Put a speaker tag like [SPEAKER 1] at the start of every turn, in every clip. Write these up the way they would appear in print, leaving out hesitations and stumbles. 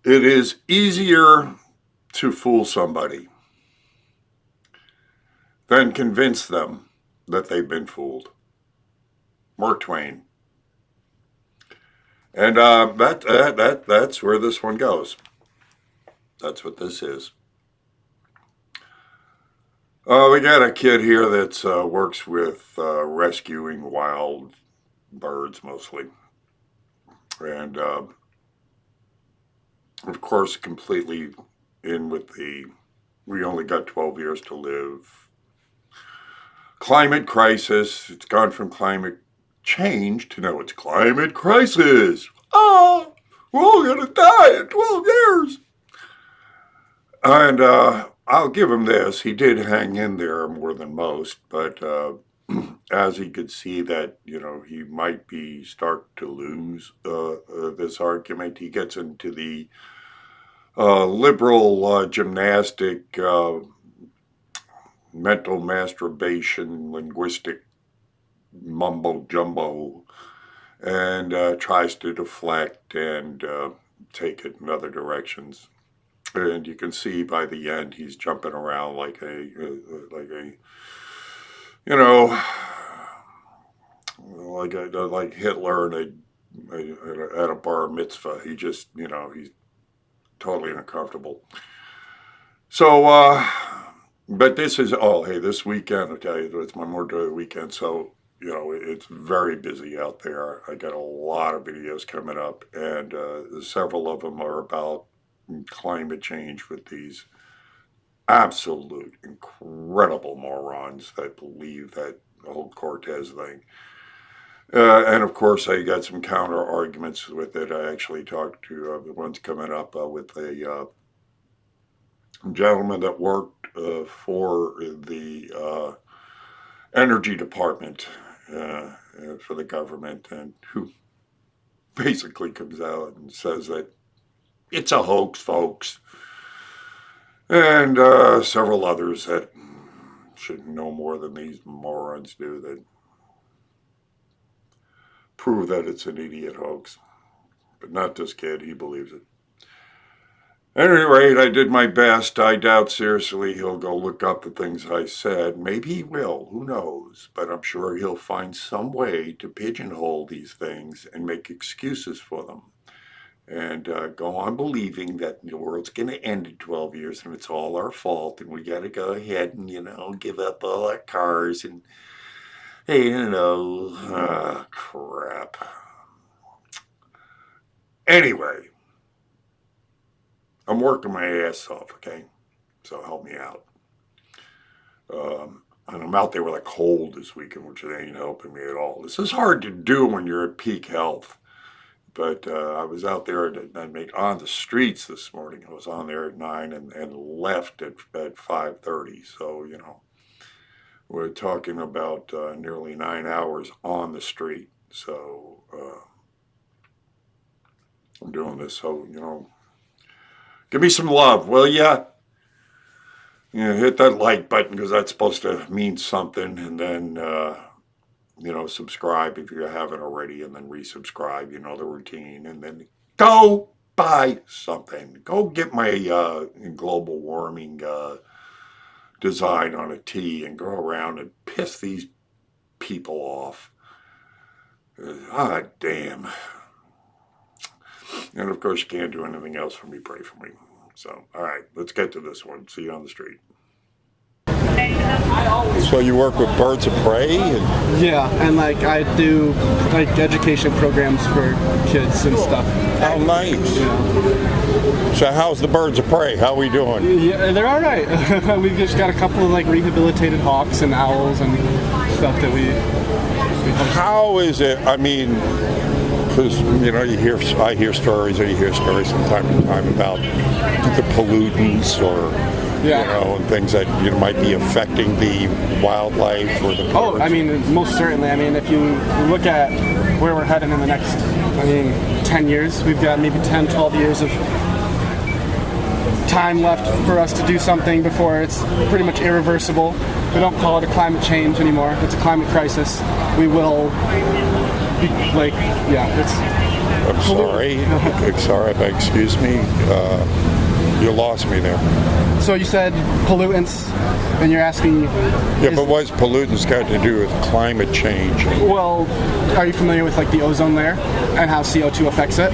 [SPEAKER 1] It is easier to fool somebody than convince them that they've been fooled. Mark Twain. And that's where this one goes. That's what this is. We got a kid here that works with rescuing wild birds mostly. And of course, completely in with the we only got 12 years to live. Climate crisis. It's gone from climate change to now it's climate crisis. Oh, we're all going to die in 12 years. And I'll give him this. He did hang in there more than most, but as he could see that, he might be start to lose this argument, he gets into the liberal gymnastic, mental masturbation, linguistic mumbo jumbo, and tries to deflect and take it in other directions. And you can see by the end he's jumping around like a you know like Hitler at a bar mitzvah. He just he's totally uncomfortable. So but this is hey, this weekend, I'll tell you, it's my Memorial Day weekend, so it's very busy out there. I got a lot of videos coming up, and several of them are about climate change with these absolute incredible morons that believe that the whole Cortez thing. And of course, I got some counter arguments with it. I actually talked to the ones coming up with a gentleman that worked for the energy department for the government, and who basically comes out and says that it's a hoax, folks. And several others that should know more than these morons do, that prove that it's an idiot hoax. But not this kid, he believes it. At any rate, I did my best. I doubt seriously he'll go look up the things I said. Maybe he will, who knows? But I'm sure he'll find some way to pigeonhole these things and make excuses for them. And go on believing that the world's going to end in 12 years and it's all our fault, and we got to go ahead and, give up all our cars and, hey, crap. Anyway, I'm working my ass off, okay? So help me out. And I'm out there with a cold this weekend, which it ain't helping me at all. This is hard to do when you're at peak health. But I was out there on the streets this morning. I was on there at 9 and left at 5:30. So, we're talking about nearly 9 hours on the street. So I'm doing this. So, give me some love, will ya? Hit that like button, because that's supposed to mean something. And then subscribe if you haven't already, and then resubscribe, the routine, and then go buy something. Go get my global warming design on a tee and go around and piss these people off. Damn. And of course, you can't do anything else for me. Pray for me. So, all right, let's get to this one. See you on the street. So you work with birds of prey?
[SPEAKER 2] Yeah, and I do education programs for kids and stuff.
[SPEAKER 1] How nice.
[SPEAKER 2] Yeah.
[SPEAKER 1] So how's the birds of prey? How are we doing?
[SPEAKER 2] Yeah, they're all right. We've just got a couple of rehabilitated hawks and owls and stuff that we
[SPEAKER 1] How is it? I mean, because I hear stories from time to time about the pollutants or and things that might be affecting the wildlife or the birds.
[SPEAKER 2] Oh, I mean, most certainly. I mean, if you look at where we're heading in the next, 10 years, we've got maybe 10, 12 years of time left for us to do something before it's pretty much irreversible. We don't call it a climate change anymore. It's a climate crisis. We will be it's...
[SPEAKER 1] I'm sorry. Excuse me. You lost me there.
[SPEAKER 2] So you said pollutants, and you're asking...
[SPEAKER 1] Yeah, but what's pollutants got to do with climate change?
[SPEAKER 2] Well, are you familiar with like the ozone layer and how CO2 affects it?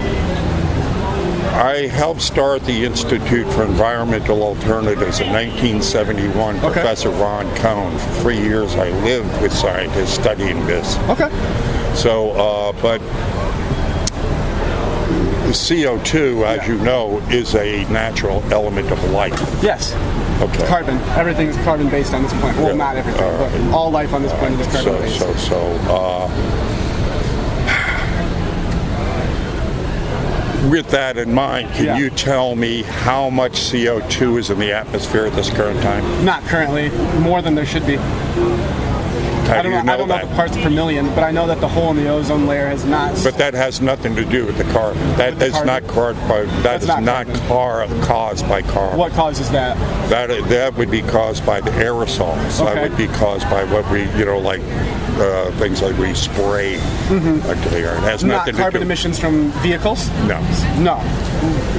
[SPEAKER 1] I helped start the Institute for Environmental Alternatives in 1971.
[SPEAKER 2] Okay.
[SPEAKER 1] Professor Ron Cohn. For 3 years, I lived with scientists studying this.
[SPEAKER 2] Okay.
[SPEAKER 1] So, but CO2, as you know, is a natural element of life.
[SPEAKER 2] Yes.
[SPEAKER 1] Okay.
[SPEAKER 2] Carbon. Everything's carbon based on this point. Well,
[SPEAKER 1] Yeah.
[SPEAKER 2] not everything, but all life on this planet is carbon based.
[SPEAKER 1] With that in mind, can
[SPEAKER 2] Yeah.
[SPEAKER 1] you tell me how much CO2 is in the atmosphere at this current time?
[SPEAKER 2] Not currently. More than there should be.
[SPEAKER 1] How
[SPEAKER 2] I
[SPEAKER 1] do
[SPEAKER 2] don't
[SPEAKER 1] you
[SPEAKER 2] know. I
[SPEAKER 1] know
[SPEAKER 2] don't know
[SPEAKER 1] that?
[SPEAKER 2] the parts per million, but I know that the hole in the ozone layer has not.
[SPEAKER 1] But that has nothing to do with the carbon. That is not caused by. That is not caused by carbon.
[SPEAKER 2] What causes that?
[SPEAKER 1] That would be caused by the aerosols. That
[SPEAKER 2] Okay.
[SPEAKER 1] would be caused by what we, like things like we spray into the air. It has
[SPEAKER 2] Not
[SPEAKER 1] nothing to
[SPEAKER 2] carbon
[SPEAKER 1] do.
[SPEAKER 2] emissions from vehicles?
[SPEAKER 1] No.
[SPEAKER 2] No.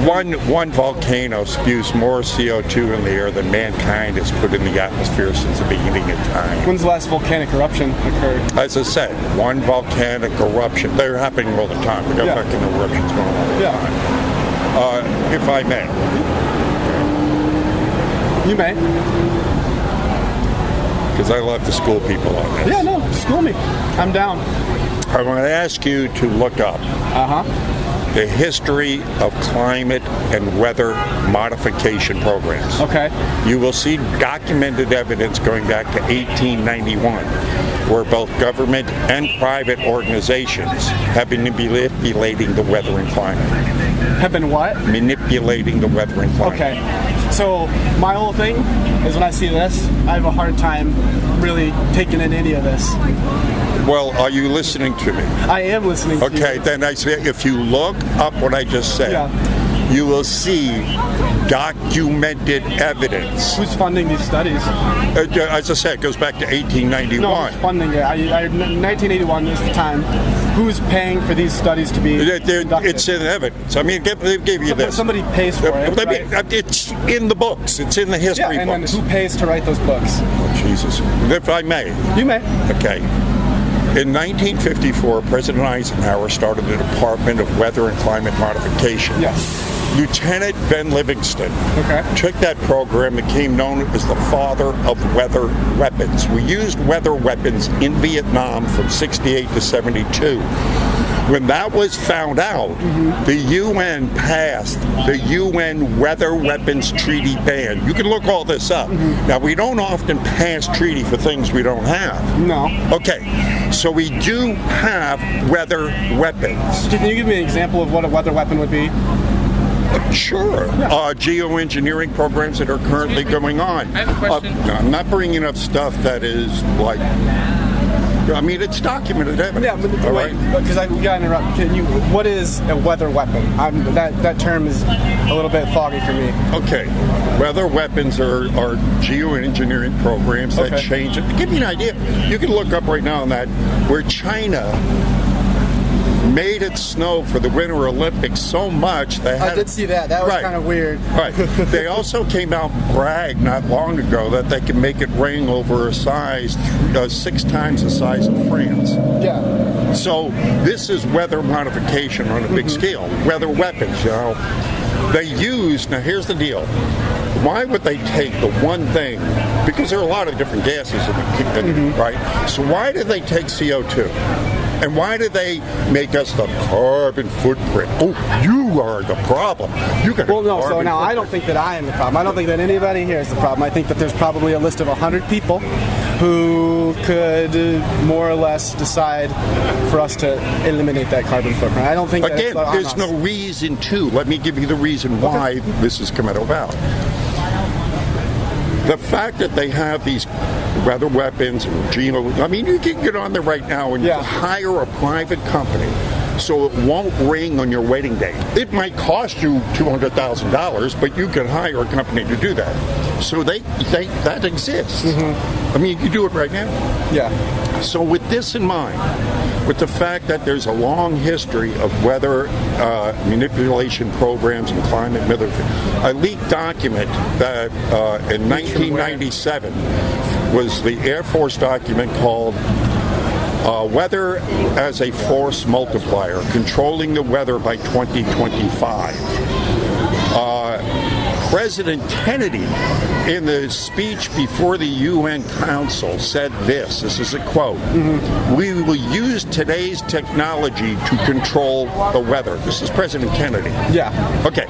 [SPEAKER 1] One volcano spews more CO2 in the air than mankind has put in the atmosphere since the beginning of time.
[SPEAKER 2] When's the last volcanic eruption occurred?
[SPEAKER 1] As I said, one volcanic eruption. They're happening all the time. We got
[SPEAKER 2] Yeah.
[SPEAKER 1] fucking eruptions going on all the time. If I may.
[SPEAKER 2] You may.
[SPEAKER 1] Because I love to school people on this.
[SPEAKER 2] Yeah, no, school me. I'm down.
[SPEAKER 1] I want to ask you to look up the history of climate and weather modification programs.
[SPEAKER 2] Okay.
[SPEAKER 1] You will see documented evidence going back to 1891, where both government and private organizations have been manipulating the weather and climate.
[SPEAKER 2] Have been what?
[SPEAKER 1] Manipulating the weather and climate.
[SPEAKER 2] Okay. So my whole thing is when I see this, I have a hard time really taking in any of this.
[SPEAKER 1] Well, are you listening to me?
[SPEAKER 2] I am listening to you.
[SPEAKER 1] Okay, then I say if you look up what I just said, you will see documented evidence.
[SPEAKER 2] Who's funding these studies?
[SPEAKER 1] As I said, it goes back to 1891.
[SPEAKER 2] No, who's funding it? 1981 is the time. Who's paying for these studies to be conducted?
[SPEAKER 1] It's in evidence. I mean, they gave you this.
[SPEAKER 2] Somebody pays for it, right?
[SPEAKER 1] It's in the books. It's in the history
[SPEAKER 2] Yeah, and then
[SPEAKER 1] books.
[SPEAKER 2] who pays to write those books?
[SPEAKER 1] Oh, Jesus. If I may.
[SPEAKER 2] You may.
[SPEAKER 1] Okay. In 1954, President Eisenhower started the Department of Weather and Climate Modification.
[SPEAKER 2] Yes.
[SPEAKER 1] Lieutenant Ben Livingston
[SPEAKER 2] Okay.
[SPEAKER 1] took that program, became known as the father of weather weapons. We used weather weapons in Vietnam from 68 to 72. When that was found out, the UN passed the UN Weather Weapons Treaty ban. You can look all this up. Now, we don't often pass treaty for things we don't have.
[SPEAKER 2] No.
[SPEAKER 1] Okay, so we do have weather weapons.
[SPEAKER 2] Can you give me an example of what a weather weapon would be?
[SPEAKER 1] Sure. Geoengineering programs that are currently going on.
[SPEAKER 3] I have a question.
[SPEAKER 1] I'm not bringing up stuff that is like, I mean, it's documented evidence.
[SPEAKER 2] Yeah, but
[SPEAKER 1] all
[SPEAKER 2] wait,
[SPEAKER 1] right?
[SPEAKER 2] because we got to interrupt. What is a weather weapon? That term is a little bit foggy for me.
[SPEAKER 1] Okay. Weather weapons are geoengineering programs that change it. To give you an idea, you can look up right now on that where China made it snow for the Winter Olympics so much they had.
[SPEAKER 2] I did see that. That was kind of weird.
[SPEAKER 1] Right. They also came out and bragged not long ago that they can make it rain over a size 6 times the size of France.
[SPEAKER 2] Yeah.
[SPEAKER 1] So this is weather modification on a big scale. Weather weapons, They use, now here's the deal. Why would they take the one thing, because there are a lot of different gases in it, right? So why do they take CO2? And why do they make us the carbon footprint? Oh, you are the problem. You got
[SPEAKER 2] Well, no, so now I don't think that I am the problem. I don't think that anybody here is the problem. I think that there's probably a list of 100 people who could more or less decide for us to eliminate that carbon footprint. I don't think that
[SPEAKER 1] Again,
[SPEAKER 2] it's on
[SPEAKER 1] there's
[SPEAKER 2] us.
[SPEAKER 1] no reason to. Let me give you the reason why this is coming about. The fact that they have these weather weapons, I mean, you can get on there right now and hire a private company so it won't ring on your wedding day. It might cost you $200,000, but you can hire a company to do that. So that exists. I mean, you can do it right now.
[SPEAKER 2] Yeah.
[SPEAKER 1] So with this in mind, with the fact that there's a long history of weather manipulation programs and climate manipulation. A leaked document that in 1997 was the Air Force document called Weather as a Force Multiplier, Controlling the Weather by 2025. President Kennedy, in the speech before the UN Council, said this is a quote, "We will use today's technology to control the weather." This is President Kennedy.
[SPEAKER 2] Yeah.
[SPEAKER 1] Okay.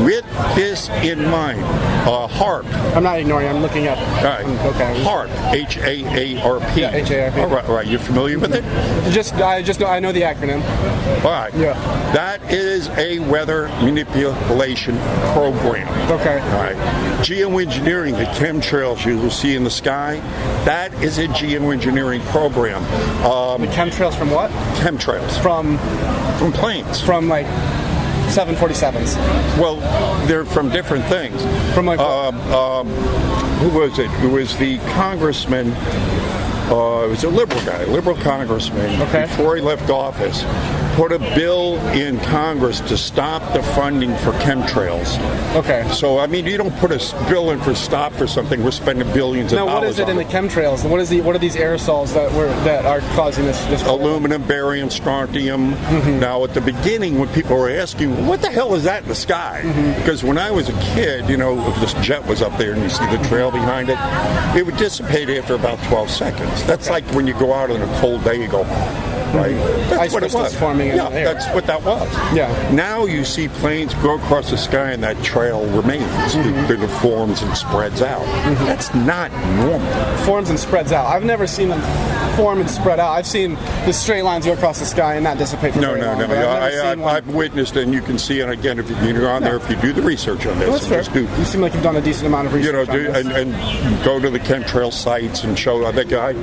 [SPEAKER 1] With this in mind, HAARP.
[SPEAKER 2] I'm not ignoring. I'm looking up.
[SPEAKER 1] All right.
[SPEAKER 2] Okay.
[SPEAKER 1] HAARP. H-A-A-R-P.
[SPEAKER 2] Yeah, H-A-R-P.
[SPEAKER 1] All right. You familiar with it?
[SPEAKER 2] I know the acronym.
[SPEAKER 1] All right.
[SPEAKER 2] Yeah.
[SPEAKER 1] That is a weather manipulation program.
[SPEAKER 2] Okay.
[SPEAKER 1] All right. Geoengineering, the chemtrails you will see in the sky, that is a geoengineering program.
[SPEAKER 2] The chemtrails from what?
[SPEAKER 1] Chemtrails.
[SPEAKER 2] From
[SPEAKER 1] Planes.
[SPEAKER 2] From like 747s.
[SPEAKER 1] Well, they're from different things.
[SPEAKER 2] From like
[SPEAKER 1] who was it? It was the congressman. It was a liberal guy, a liberal congressman, before he left office, put a bill in Congress to stop the funding for chemtrails.
[SPEAKER 2] Okay.
[SPEAKER 1] So, I mean, you don't put a bill in for stop for something, we're spending billions of dollars.
[SPEAKER 2] Now, what is it in the chemtrails? What are these aerosols that are causing this
[SPEAKER 1] aluminum, barium, strontium. Now, at the beginning, when people were asking, what the hell is that in the sky? Because when I was a kid, you know, if this jet was up there and you see the trail behind it, it would dissipate after about 12 seconds. That's like when you go out on a cold day, you go, right? That's
[SPEAKER 2] ice
[SPEAKER 1] what it was.
[SPEAKER 2] Forming in the air.
[SPEAKER 1] That's what that was.
[SPEAKER 2] Yeah.
[SPEAKER 1] Now you see planes go across the sky and that trail remains. It forms and spreads out. That's not normal.
[SPEAKER 2] Forms and spreads out. I've never seen them form and spread out. I've seen the straight lines go across the sky and not dissipate for very long.
[SPEAKER 1] I've witnessed, and you can see it again if you're on there. If you do the research on this,
[SPEAKER 2] that's fair. You seem like you've done a decent amount of research.
[SPEAKER 1] And go to the chemtrail sites and show.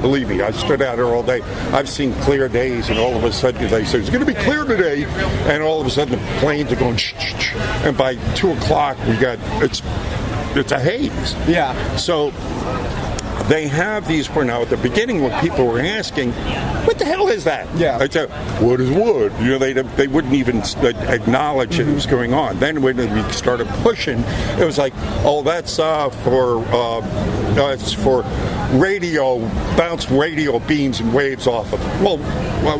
[SPEAKER 1] Believe me, I stood out there all day. I've seen clear days, and all of a sudden they say it's going to be clear today, and all of a sudden the planes are going, and by 2:00 we got it's a haze.
[SPEAKER 2] Yeah.
[SPEAKER 1] So they have these for now. At the beginning, when people were asking, "What the hell is that?"
[SPEAKER 2] Yeah.
[SPEAKER 1] I said, "What is wood?" You know, they wouldn't even acknowledge that it was going on. Then when we started pushing, it was like, "Oh, that's it's for radio, bounce radio beams and waves off of." Well,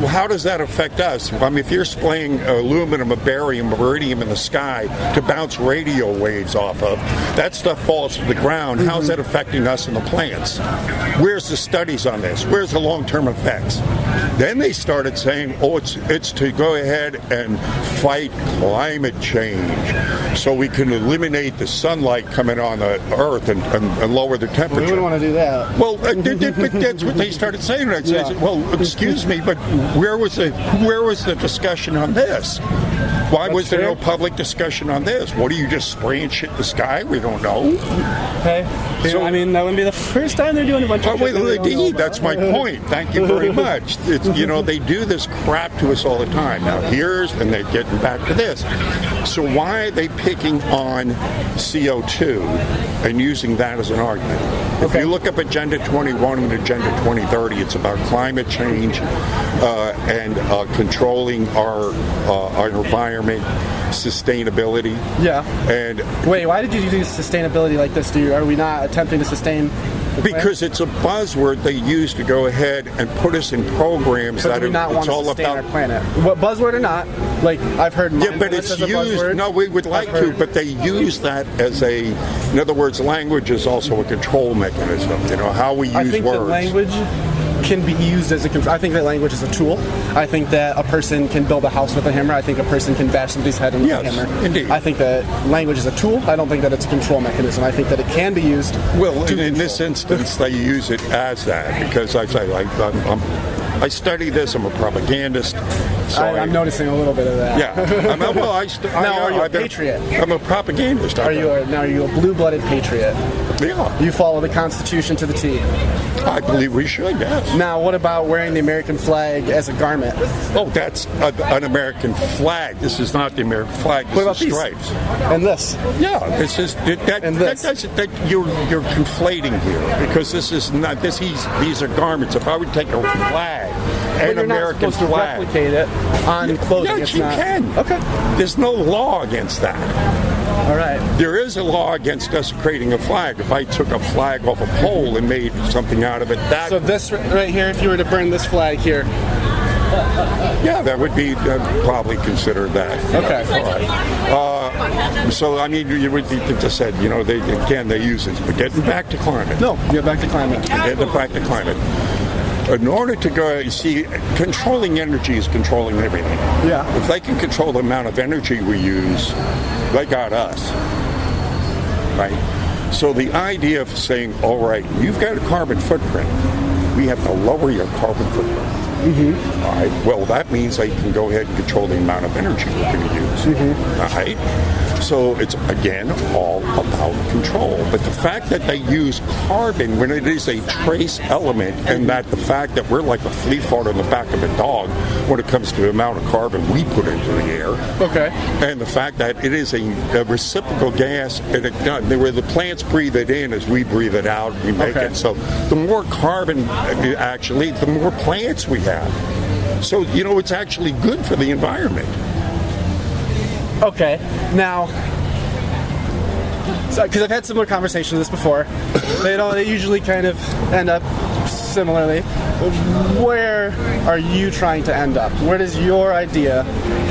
[SPEAKER 1] how does that affect us? I mean, if you're spraying aluminum, barium, iridium in the sky to bounce radio waves off of, that stuff falls to the ground. How's that affecting us and the plants? Where's the studies on this? Where's the long-term effects? Then they started saying, "Oh, it's to go ahead and fight climate change, so we can eliminate the sunlight coming on the Earth and lower the temperature."
[SPEAKER 2] We wouldn't want to do that.
[SPEAKER 1] Well, but that's what they started saying. I said, "Well, excuse me, but where was the discussion on this? Why was there no public discussion on this? What are you just spraying shit in the sky? We don't know."
[SPEAKER 2] Okay. So, I mean, that wouldn't be the first time they're doing a bunch of shit.
[SPEAKER 1] That's my point. Thank you very much. They do this crap to us all the time. Now, and they're getting back to this. So why are they picking on CO2 and using that as an argument? If you look up Agenda 21 and Agenda 2030, it's about climate change and controlling our environment, sustainability.
[SPEAKER 2] Yeah.
[SPEAKER 1] And
[SPEAKER 2] wait, why did you use sustainability like this? Are we not attempting to sustain?
[SPEAKER 1] Because it's a buzzword they use to go ahead and put us in programs that
[SPEAKER 2] it's all
[SPEAKER 1] about
[SPEAKER 2] our planet. What buzzword or not? Like I've heard.
[SPEAKER 1] Yeah, but it's used. No, we would like to, but they use that as in other words, language is also a control mechanism. You know how we use words.
[SPEAKER 2] I think that language can be used as a control. I think that language is a tool. I think that a person can build a house with a hammer. I think a person can bash somebody's head in with a hammer.
[SPEAKER 1] Indeed.
[SPEAKER 2] I think that language is a tool. I don't think that it's a control mechanism. I think that it can be used.
[SPEAKER 1] Well, in this instance, they use it as that because I say I study this. I'm a propagandist. So
[SPEAKER 2] I'm noticing a little bit of that.
[SPEAKER 1] Yeah.
[SPEAKER 2] Now, are you a patriot?
[SPEAKER 1] I'm a propagandist.
[SPEAKER 2] Are you a blue-blooded patriot?
[SPEAKER 1] Yeah.
[SPEAKER 2] You follow the Constitution to the T.
[SPEAKER 1] I believe we should, yes.
[SPEAKER 2] Now, what about wearing the American flag as a garment?
[SPEAKER 1] Oh, that's an American flag. This is not the American flag. This is stripes.
[SPEAKER 2] And this?
[SPEAKER 1] Yeah, this is that you're conflating here because this is not this. These are garments. If I would take a flag
[SPEAKER 2] But
[SPEAKER 3] an
[SPEAKER 2] you're not
[SPEAKER 3] American
[SPEAKER 2] supposed to
[SPEAKER 3] flag.
[SPEAKER 2] replicate it on clothing.
[SPEAKER 3] Yes,
[SPEAKER 2] It's
[SPEAKER 3] you
[SPEAKER 2] not.
[SPEAKER 3] can.
[SPEAKER 2] Okay.
[SPEAKER 3] There's no law against that.
[SPEAKER 2] All right.
[SPEAKER 3] There is a law against us creating a flag. If I took a flag off a pole and made something out of it, that
[SPEAKER 2] So this right here, if you were to burn this flag here,
[SPEAKER 3] yeah, that would be probably considered that.
[SPEAKER 2] Okay.
[SPEAKER 3] So I mean, you would just said, you know, they use it. But getting back to climate.
[SPEAKER 2] no, get back to climate.
[SPEAKER 3] Getting back to climate. In order to go, you see, controlling energy is controlling everything.
[SPEAKER 2] Yeah.
[SPEAKER 3] If they can control the amount of energy we use, they got us. Right? So the idea of saying, all right, you've got a carbon footprint. We have to lower your carbon footprint. Mm-hmm. All right. Well, that means they can go ahead and control the amount of energy we're going to use. Mm-hmm. All right. So it's, again, all about control. But the fact that they use carbon when it is a trace element, and that the fact that we're like a flea fart on the back of a dog when it comes to the amount of carbon we put into the air.
[SPEAKER 2] Okay.
[SPEAKER 3] And the fact that it is a reciprocal gas, and where the plants breathe it in as we breathe it out, we make
[SPEAKER 2] Okay.
[SPEAKER 3] it. So the more carbon, actually, the more plants we have. So, you know, it's actually good for the environment.
[SPEAKER 2] Okay. Now, because I've had similar conversations with this before, they usually kind of end up similarly. Where are you trying to end up? What is your idea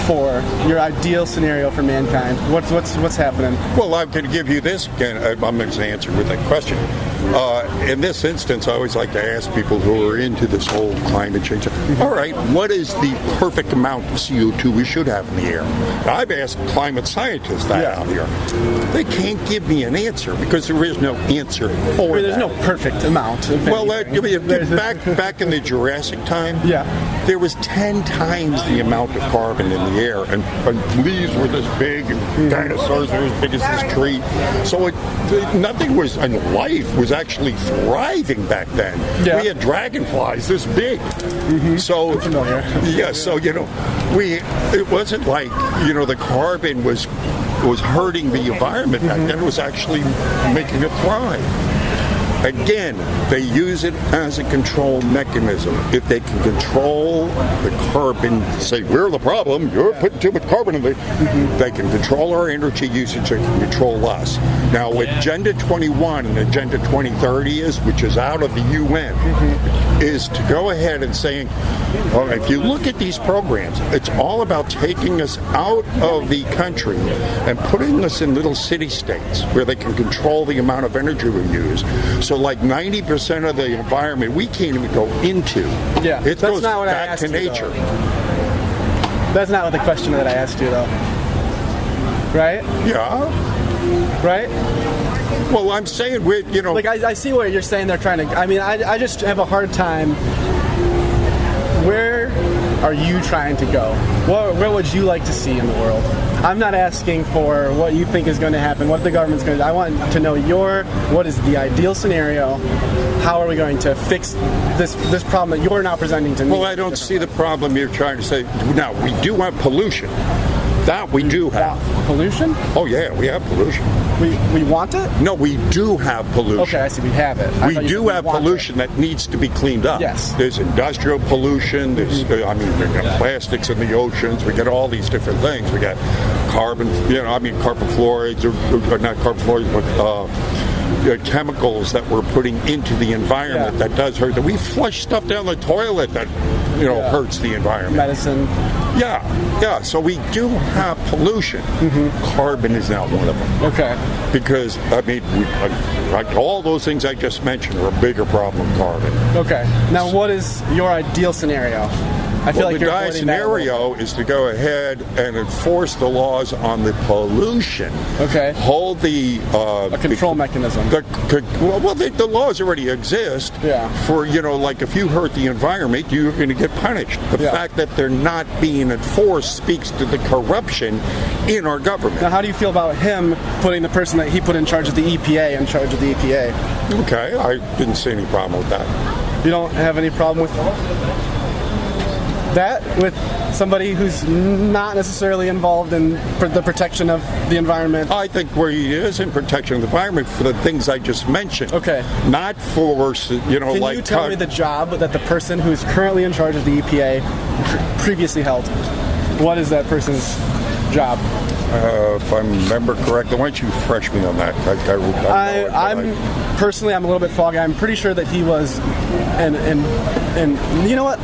[SPEAKER 2] for your ideal scenario for mankind? What's happening?
[SPEAKER 3] Well, I'm going to give you this again. I'm going to answer with that question. In this instance, I always like to ask people who are into this whole climate change. All right, what is the perfect amount of CO2 we should have in the air? Now, I've asked climate scientists that out here. They can't give me an answer because there is no answer for
[SPEAKER 2] There's
[SPEAKER 3] that.
[SPEAKER 2] no perfect amount. Of
[SPEAKER 3] Well,
[SPEAKER 2] anything.
[SPEAKER 3] back in the Jurassic time,
[SPEAKER 2] Yeah.
[SPEAKER 3] there was 10 times the amount of carbon in the air, and leaves were this big, and dinosaurs were as big as this tree. So nothing was, and life was actually thriving back then.
[SPEAKER 2] Yeah.
[SPEAKER 3] We had dragonflies this big. So
[SPEAKER 2] familiar.
[SPEAKER 3] yeah, so you know, it wasn't like, you know, the carbon was hurting the environment back then. It was actually making it thrive. Again, they use it as a control mechanism. If they can control the carbon, say we're the problem, you're putting too much carbon in there, they can control our energy usage, they can control us. Now, what Agenda 21 and Agenda 2030 is, which is out of the UN, is to go ahead and saying, all right, if you look at these programs, it's all about taking us out of the country and putting us in little city-states where they can control the amount of energy we use. So like 90% of the environment we can't even go into.
[SPEAKER 2] Yeah,
[SPEAKER 3] It
[SPEAKER 2] that's
[SPEAKER 3] goes
[SPEAKER 2] not what I
[SPEAKER 3] back
[SPEAKER 2] asked
[SPEAKER 3] to
[SPEAKER 2] you,
[SPEAKER 3] nature.
[SPEAKER 2] That's not what the question that I asked you, though. Right?
[SPEAKER 3] Yeah.
[SPEAKER 2] Right?
[SPEAKER 3] Well, I'm saying we're, you know,
[SPEAKER 2] Like, I see what you're saying they're trying to... I mean, I just have a hard time... Where are you trying to go? Where would you like to see in the world? I'm not asking for what you think is going to happen, what the government's going to do. I want to know what is the ideal scenario? How are we going to fix this problem that you're now presenting to me?
[SPEAKER 3] well, I don't see the problem you're trying to say. Now, we do have pollution. That we do have.
[SPEAKER 2] Pollution?
[SPEAKER 3] Oh, yeah, we have pollution.
[SPEAKER 2] We want it?
[SPEAKER 3] No, we do have pollution.
[SPEAKER 2] Okay, I see. We have it. I
[SPEAKER 3] We
[SPEAKER 2] thought you
[SPEAKER 3] do
[SPEAKER 2] said
[SPEAKER 3] have
[SPEAKER 2] want
[SPEAKER 3] pollution that needs to be cleaned up.
[SPEAKER 2] Yes.
[SPEAKER 3] There's industrial pollution. There's, I mean, we got plastics in the oceans. We got all these different things. We got carbon, carbon fluorides, or not carbon fluorides, but chemicals that we're putting into the environment that does hurt. We flush stuff down the toilet that, hurts the environment.
[SPEAKER 2] Medicine.
[SPEAKER 3] Yeah. So we do have pollution. Carbon is not one of them.
[SPEAKER 2] Okay.
[SPEAKER 3] Because, I mean, like all those things I just mentioned are a bigger problem than carbon.
[SPEAKER 2] Okay. Now, what is your ideal scenario? I feel like
[SPEAKER 3] the
[SPEAKER 2] you're
[SPEAKER 3] guy's
[SPEAKER 2] avoiding that a little
[SPEAKER 3] scenario is to go ahead and enforce the laws on the pollution.
[SPEAKER 2] Okay.
[SPEAKER 3] Hold the
[SPEAKER 2] a control mechanism.
[SPEAKER 3] The laws already exist.
[SPEAKER 2] Yeah.
[SPEAKER 3] For like if you hurt the environment, you're going to get punished. The fact that they're not being enforced speaks to the corruption in our government.
[SPEAKER 2] Now, how do you feel about him putting the person that he put in charge of the EPA in charge of the EPA?
[SPEAKER 3] Okay, I didn't see any problem with that.
[SPEAKER 2] You don't have any problem with That with somebody who's not necessarily involved in the protection of the environment.
[SPEAKER 3] I think where he is in protection of the environment for the things I just mentioned.
[SPEAKER 2] Okay.
[SPEAKER 3] Not for, you know,
[SPEAKER 2] Can
[SPEAKER 3] like...
[SPEAKER 2] you tell me the job that the person who's currently in charge of the EPA previously held? What is that person's job?
[SPEAKER 3] If I remember correctly, why don't you refresh me on that?
[SPEAKER 2] Personally, I'm a little bit foggy. I'm pretty sure that he was, and you know what?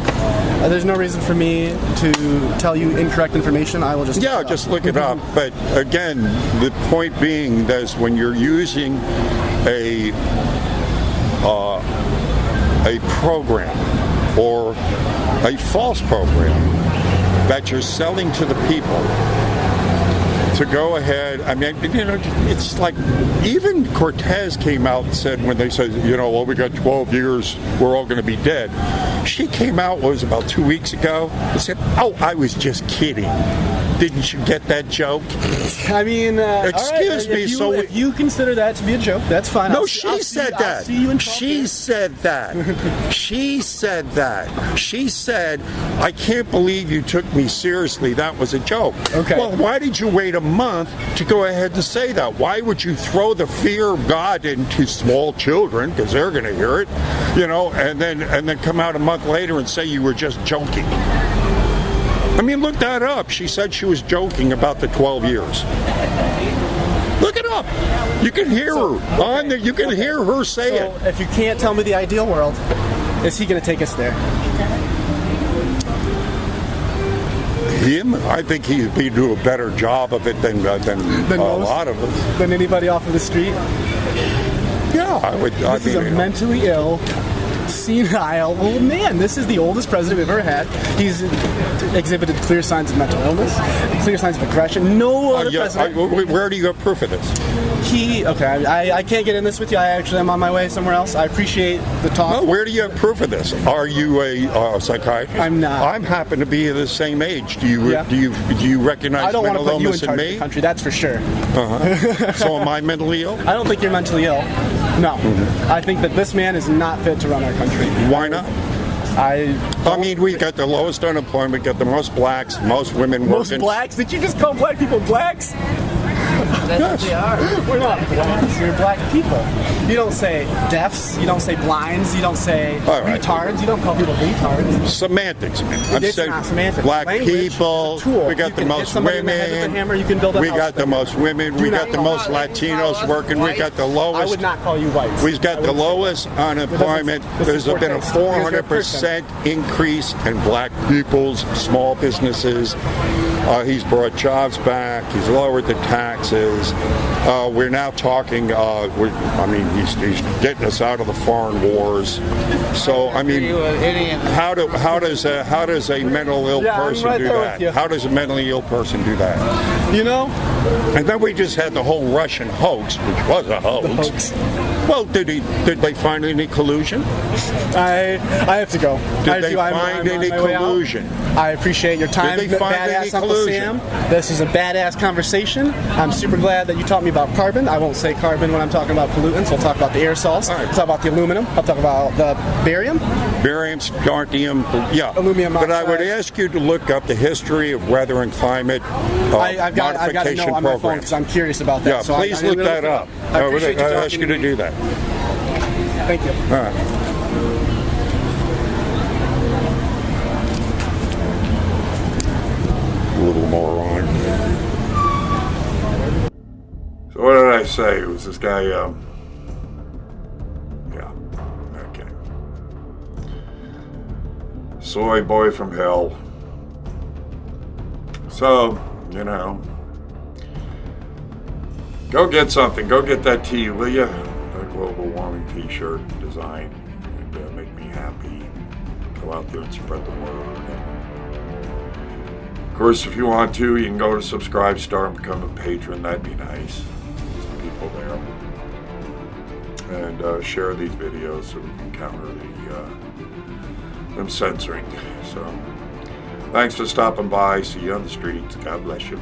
[SPEAKER 2] There's no reason for me to tell you incorrect information. I will just
[SPEAKER 3] just look it up. But again, the point being that when you're using a program or a false program that you're selling to the people, to go ahead, I mean, you know, it's like, even Cortez came out and said, when they said, you know, well, we got 12 years, we're all going to be dead. She came out, what was it, about 2 weeks ago, and said, oh, I was just kidding. Didn't you get that joke?
[SPEAKER 2] I mean,
[SPEAKER 3] excuse me.
[SPEAKER 2] If you consider that to be a joke, that's fine.
[SPEAKER 3] No, she said that. She said that. She said that. She said, I can't believe you took me seriously. That was a joke.
[SPEAKER 2] Okay.
[SPEAKER 3] Well, why did you wait a month to go ahead and say that? Why would you throw the fear of God into small children, because they're going to hear it, you know, and then come out a month later and say you were just joking? I mean, look that up. She said she was joking about the 12 years. Look it up. You can hear her on there. You can hear her say it.
[SPEAKER 2] If you can't tell me the ideal world, is he going to take us there?
[SPEAKER 3] Him? I think he'd do a better job of it than a lot of us.
[SPEAKER 2] Than anybody off of the street?
[SPEAKER 3] Yeah, I would.
[SPEAKER 2] This is a mentally ill, senile old man. This is the oldest president we've ever had. He's exhibited clear signs of mental illness, clear signs of aggression. No other president.
[SPEAKER 3] Where do you have proof of this?
[SPEAKER 2] I can't get in this with you. I actually am on my way somewhere else. I appreciate the talk.
[SPEAKER 3] Well, where do you have proof of this? Are you a psychiatrist?
[SPEAKER 2] I'm not.
[SPEAKER 3] I happen to be the same age. Do you recognize
[SPEAKER 2] I don't want to
[SPEAKER 3] mental
[SPEAKER 2] put you in
[SPEAKER 3] illness in
[SPEAKER 2] charge of
[SPEAKER 3] me?
[SPEAKER 2] the country. That's for sure.
[SPEAKER 3] So am I mentally ill?
[SPEAKER 2] I don't think you're mentally ill. No. I think that this man is not fit to run our country.
[SPEAKER 3] Why not? I mean, we got the lowest unemployment, got the most blacks, most women working.
[SPEAKER 2] Most blacks? Did you just call black people blacks?
[SPEAKER 4] That's what they are.
[SPEAKER 2] We're not blacks, we're black people. You don't say deafs, you don't say blinds, you don't say retards, you don't call people retards.
[SPEAKER 3] Semantics, man.
[SPEAKER 2] It's not semantics.
[SPEAKER 3] Black
[SPEAKER 2] Language
[SPEAKER 3] people,
[SPEAKER 2] is a tool.
[SPEAKER 3] we got the most women, we got the most women, we got the most Latinos working, we got the lowest.
[SPEAKER 2] I would not call you white.
[SPEAKER 3] We've got the lowest unemployment. There's been a 400% increase in black people's small businesses. He's brought jobs back. He's lowered the taxes. We're now talking. He's getting us out of the foreign wars. So I mean, how does a mental ill person do that? How does a mentally ill person do that?
[SPEAKER 2] You know.
[SPEAKER 3] And then we just had the whole Russian hoax, which was a hoax. Well, did they find any collusion?
[SPEAKER 2] I have to go.
[SPEAKER 3] Did they find any collusion?
[SPEAKER 2] I appreciate your time.
[SPEAKER 3] Did they find any collusion?
[SPEAKER 2] Sam. This is a badass conversation. I'm super glad that you taught me about carbon. I won't say carbon when I'm talking about pollutants. I'll talk about the aerosols. I'll talk about the aluminum. I'll talk about the barium.
[SPEAKER 3] Barium, strontium, yeah.
[SPEAKER 2] Aluminum oxide.
[SPEAKER 3] But I would ask you to look up the history of weather and climate
[SPEAKER 2] I've got to know on my phone because I'm curious about that.
[SPEAKER 3] Yeah,
[SPEAKER 2] so
[SPEAKER 3] please look that up. I would ask you to do that.
[SPEAKER 2] Thank you.
[SPEAKER 3] All right. Little moron.
[SPEAKER 1] So what did I say? It was this guy, okay. Soy boy from hell. So, you know, go get something. Go get that tea, will you? That global warming t-shirt design. And make me happy. Go out there and spread the word. Of course, if you want to, you can go to Subscribestar and become a patron. That'd be nice. Some people there. And share these videos so we can counter them censoring. So, thanks for stopping by. See you on the streets. God bless you.